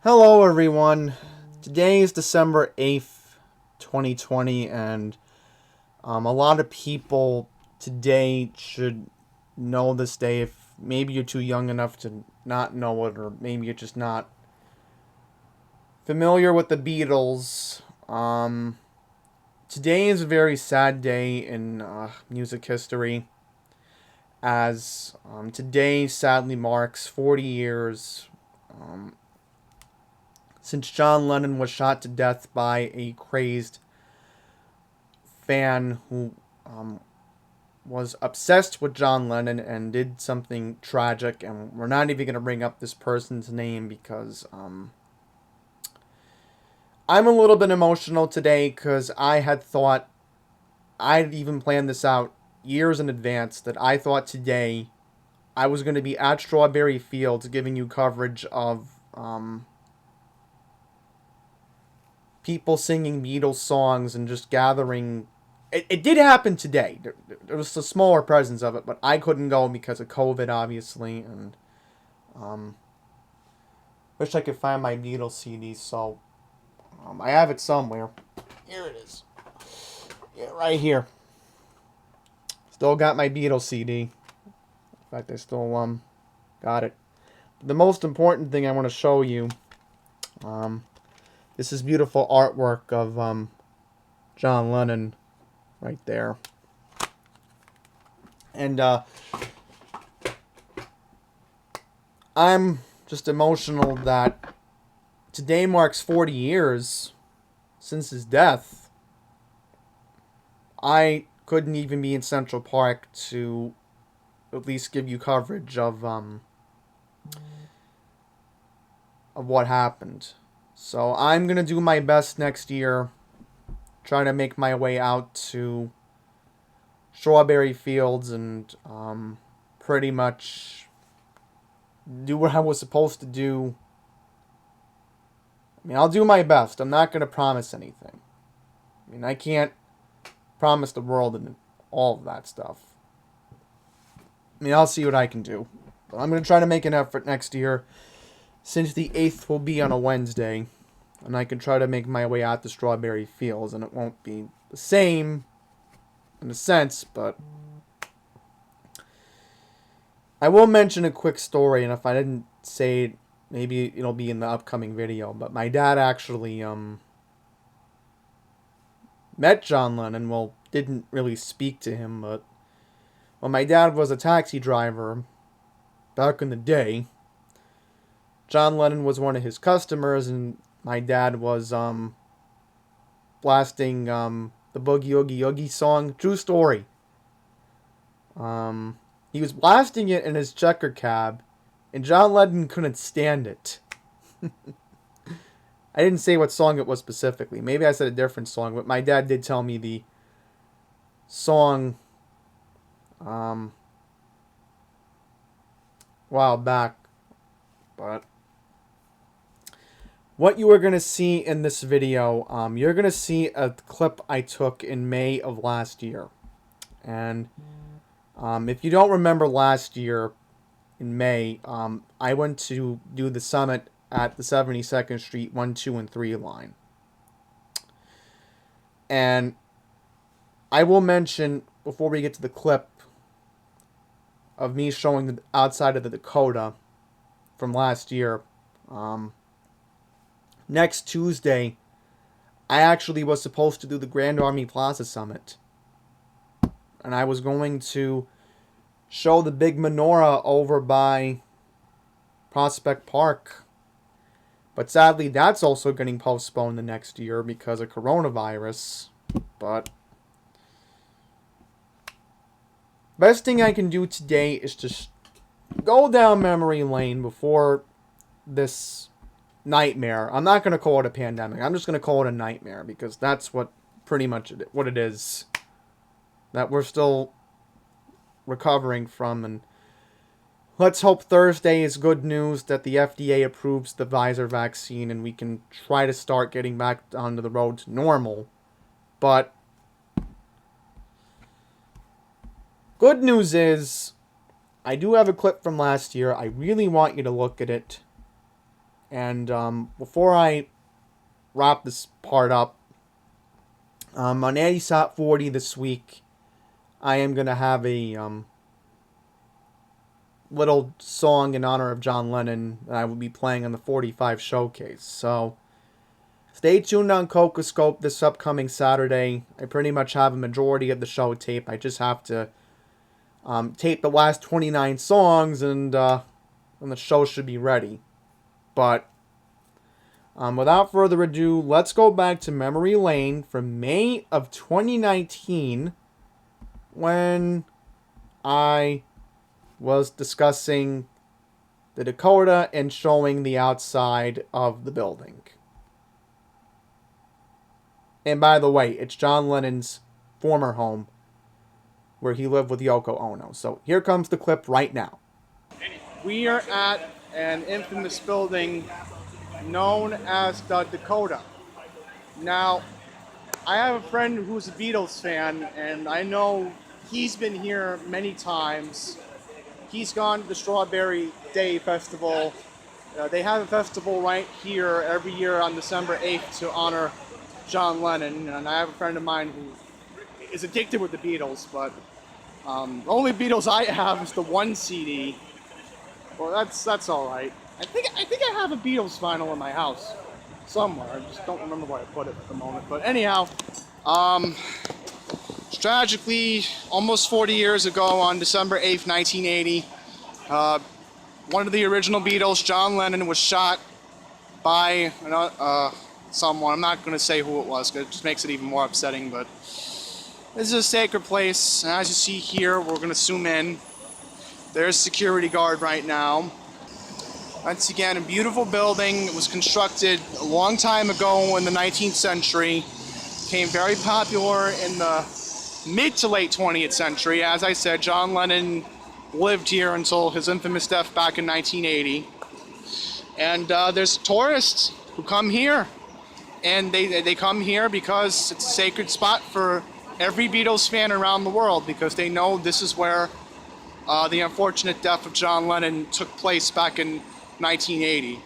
Hello everyone. Today is December 8th, 2020, and a lot of people today should know this day. If maybe you're too young enough to not know it, or maybe you're just not familiar with the Beatles. Today is a very sad day in music history, as today sadly marks 40 years since John Lennon was shot to death by a crazed fan who was obsessed with John Lennon and did something tragic. And we're not even going to bring up this person's name because I'm a little bit emotional today because I had thought, I'd even planned this out years in advance, that I thought today I was going to be at Strawberry Fields giving you coverage of people singing Beatles songs and just gathering. It did happen today. There was a smaller presence of it, but I couldn't go because of COVID, obviously, and wish I could find my Beatles CD. So I have it somewhere. Here it is. Yeah, right here. Still got my Beatles CD. In fact, I still got it. The most important thing I want to show you, this is beautiful artwork of John Lennon right there. And I'm just emotional that today marks 40 years since his death. I couldn't even be in Central Park to at least give you coverage of what happened. So I'm going to do my best next year, try to make my way out to Strawberry Fields and pretty much do what I was supposed to do. I mean, I'll do my best. I'm not going to promise anything. I mean, I can't promise the world and all of that stuff. I mean, I'll see what I can do. But I'm going to try to make an effort next year, since the 8th will be on a Wednesday, and I can try to make my way out to Strawberry Fields, and it won't be the same in a sense, but I will mention a quick story, and if I didn't say it, maybe it'll be in the upcoming video. But my dad actually met John Lennon. Well, didn't really speak to him, but when my dad was a taxi driver back in the day, John Lennon was one of his customers, and my dad was blasting the Boogie Oogie Oogie song. True story. He was blasting it in his checker cab, and John Lennon couldn't stand it. I didn't say what song it was specifically. Maybe I said a different song, but my dad did tell me the song a while back. But what you are going to see in this video, you're going to see a clip I took in May of last year. And if you don't remember last year, in May, I went to do the summit at the 72nd Street 1, 2, and 3 line. And I will mention, before we get to the clip of me showing the outside of the Dakota from last year, next Tuesday, I actually was supposed to do the Grand Army Plaza Summit. And I was going to show the big menorah over by Prospect Park. But sadly, that's also getting postponed the next year because of coronavirus. But best thing I can do today is just go down memory lane before this nightmare. I'm not going to call it a pandemic. I'm just going to call it a nightmare, because that's what pretty much what it is. That we're still recovering from, and let's hope Thursday is good news that the FDA approves the Pfizer vaccine and we can try to start getting back onto the road to normal. But good news is, I do have a clip from last year. I really want you to look at it. And before I wrap this part up, on ASAP 40 this week, I am going to have a little song in honor of John Lennon that I will be playing on the 45 showcase. So stay tuned on Cocoscope this upcoming Saturday. I pretty much have a majority of the show tape. I just have to tape the last 29 songs, and the show should be ready. But without further ado, let's go back to memory lane from May of 2019 when I was discussing the Dakota and showing the outside of the building. And by the way, it's John Lennon's former home where he lived with Yoko Ono. So here comes the clip right now. We are at an infamous building known as the Dakota. Now, I have a friend who's a Beatles fan, and I know he's been here many times. He's gone to the Strawberry Day Festival. They have a festival right here every year on December 8th to honor John Lennon. And I have a friend of mine who is addicted with the Beatles, but the only Beatles I have is the one CD. Well, that's all right. I think I have a Beatles vinyl in my house somewhere. I just don't remember where I put it at the moment. But anyhow, tragically, almost 40 years ago on December 8th, 1980, one of the original Beatles, John Lennon, was shot by someone. I'm not going to say who it was because it just makes it even more upsetting, but this is a sacred place. And as you see here, we're going to zoom in. There's a security guard right now. Once again, a beautiful building. It was constructed a long time ago in the 19th century. Became very popular in the mid to late 20th century. As I said, John Lennon lived here until his infamous death back in 1980. And there's tourists who come here. And they come here because it's a sacred spot for every Beatles fan around the world, because they know this is where the unfortunate death of John Lennon took place back in 1980.